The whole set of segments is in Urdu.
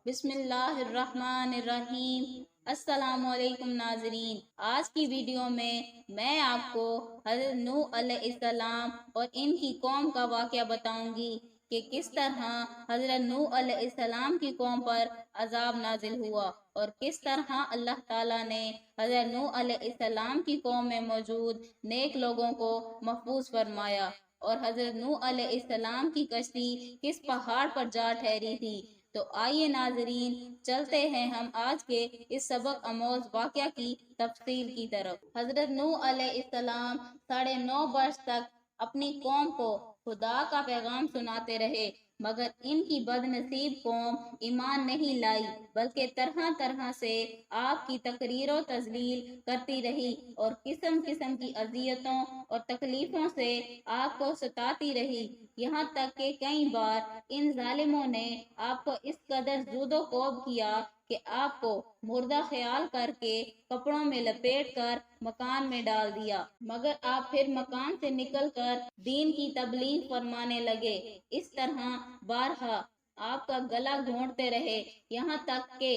بسم اللہ الرحمن الرحیم۔ السلام علیکم ناظرین، آج کی ویڈیو میں آپ کو حضرت نوح علیہ السلام اور ان کی قوم کا واقعہ بتاؤں گی کہ کس طرح حضرت نوح علیہ السلام کی قوم پر عذاب نازل ہوا اور کس طرح اللہ تعالیٰ نے حضرت نوح علیہ السلام کی قوم میں موجود نیک لوگوں کو محفوظ فرمایا اور حضرت نوح علیہ السلام کی کشتی کس پہاڑ پر جا ٹھہری تھی۔ تو آئیے ناظرین، چلتے ہیں ہم آج کے اس سبق آموز واقعہ کی تفصیل کی طرف۔ حضرت نوح علیہ السلام 9.5 برس تک اپنی قوم کو خدا کا پیغام سناتے رہے، مگر ان کی بد نصیب قوم ایمان نہیں لائی، بلکہ طرح طرح سے آپ کی تقریر و تذلیل کرتی رہی اور قسم قسم کی اذیتوں اور تکلیفوں سے آپ کو ستاتی رہی، یہاں تک کہ کئی بار ان ظالموں نے آپ کو اس قدر زود و کوب کیا کہ آپ کو مردہ خیال کر کے کپڑوں میں لپیٹ کر مکان میں ڈال دیا، مگر آپ پھر مکان سے نکل کر دین کی تبلیغ فرمانے لگے۔ اس طرح بارہا آپ کا گلا گھونٹتے رہے، یہاں تک کہ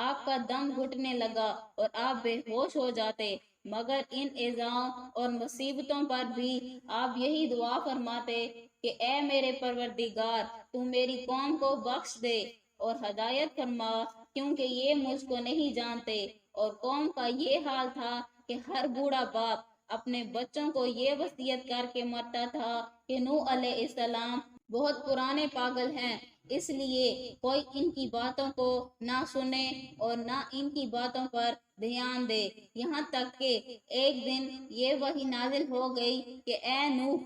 آپ کا دم گھٹنے لگا اور آپ بے ہوش ہو جاتے، مگر ان ایذاؤں اور مصیبتوں پر بھی آپ یہی دعا فرماتے کہ اے میرے پروردگار، تو میری قوم کو بخش دے اور ہدایت فرما، کیونکہ یہ مجھ کو نہیں جانتے۔ اور قوم کا یہ حال تھا کہ ہر بوڑھا باپ اپنے بچوں کو یہ وصیت کر کے مرتا تھا کہ نوح علیہ السلام بہت پرانے پاگل ہیں، اس لیے کوئی ان کی باتوں کو نہ سنے اور نہ ان کی باتوں پر دھیان دے، یہاں تک کہ ایک دن یہ وحی نازل ہو گئی کہ اے نوح،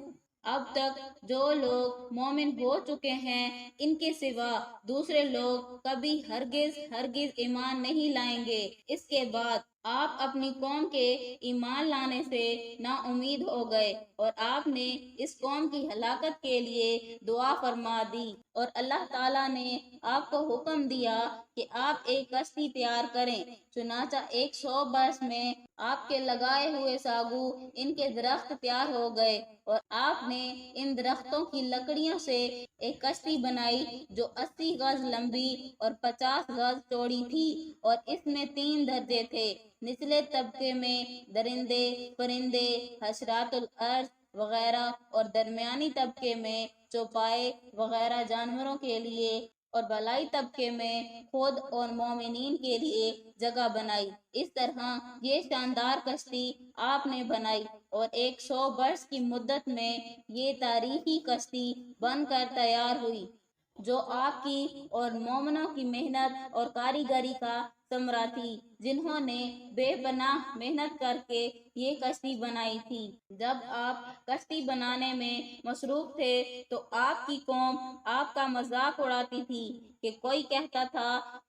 اب تک جو لوگ مومن ہو چکے ہیں ان کے سوا دوسرے لوگ کبھی ہرگز ایمان نہیں لائیں گے۔ اس کے بعد آپ اپنی قوم کے ایمان لانے سے نا امید ہو گئے اور آپ نے اس قوم کی ہلاکت کے لیے دعا فرما دی، اور اللہ تعالیٰ نے آپ کو حکم دیا کہ آپ ایک کشتی تیار کریں۔ چنانچہ 100 برس میں آپ کے لگائے ہوئے ساگو ان کے درخت تیار ہو گئے اور آپ نے ان درختوں کی لکڑیوں سے ایک کشتی بنائی جو 80 گز لمبی اور 50 گز چوڑی تھی، اور اس میں 3 درجے تھے، نچلے طبقے میں درندے، پرندے، حشرات الارض وغیرہ، اور درمیانی طبقے میں چوپائے وغیرہ جانوروں کے لیے، اور بالائی طبقے میں خود اور مومنین کے لیے جگہ بنائی۔ اس طرح یہ شاندار کشتی آپ نے بنائی اور 100 برس کی مدت میں یہ تاریخی کشتی بن کر تیار ہوئی، جو آپ کی اور مومنوں کی محنت اور کاریگری کا ثمرہ تھی، جنہوں نے بے پناہ محنت کر کے یہ کشتی بنائی تھی۔ جب آپ کشتی بنانے میں مصروف تھے تو آپ کی قوم آپ کا مذاق اڑاتی تھی کہ کوئی کہتا تھا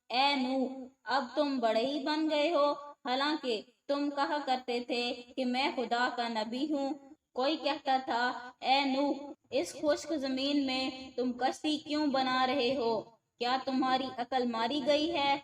اے نوح، اب تم بڑے ہی بن گئے ہو، حالانکہ تم کہا کرتے تھے کہ میں خدا کا نبی ہوں۔ کوئی کہتا تھا اے نوح، اس خشک زمین میں تم کشتی کیوں بنا رہے ہو؟ کیا تمہاری عقل ماری گئی ہے؟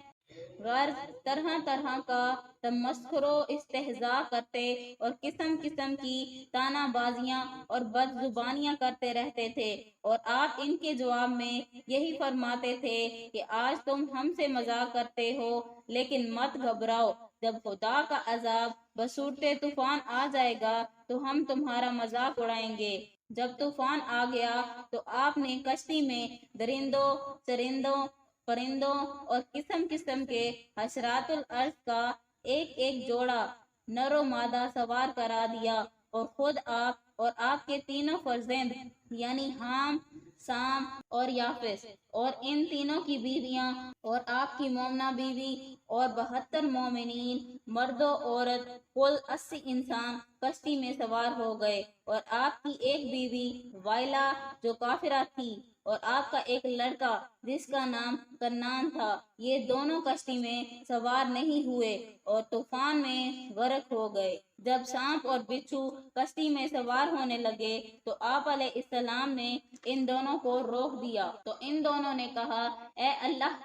غرض طرح طرح کا تمسخر و استہزاء کرتے اور قسم قسم کی طعنہ بازیاں اور بد زبانیاں کرتے رہتے تھے، اور آپ ان کے جواب میں یہی فرماتے تھے کہ آج تم ہم سے مذاق کرتے ہو، لیکن مت گھبراؤ، جب خدا کا عذاب بصورت طوفان آ جائے گا تو ہم تمہارا مذاق اڑائیں گے۔ جب طوفان آ گیا تو آپ نے کشتی میں درندوں، چرندوں، پرندوں اور قسم قسم کے حشرات الارض کا ایک ایک جوڑا نر و مادہ سوار کرا دیا، اور خود آپ اور آپ کے تینوں فرزند یعنی حام، سام اور یافس، اور ان تینوں کی بیویاں اور آپ کی مومنہ بیوی اور 72 مومنین مرد و عورت، کل 80 انسان کشتی میں سوار ہو گئے، اور آپ کی ایک بیوی وائلہ جو کافرہ تھی، اور آپ کا ایک لڑکا جس کا نام کنان تھا، یہ دونوں کشتی میں سوار نہیں ہوئے اور طوفان میں غرق ہو گئے۔ جب سانپ اور بچھو کشتی میں سوار ہونے لگے تو آپ علیہ السلام نے ان دونوں کو روک دیا، تو ان دونوں نے کہا اے اللہ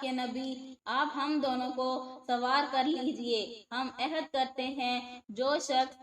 کے نبی، آپ ہم دونوں کو سوار کر لیجئے، ہم عہد کرتے ہیں جو شخص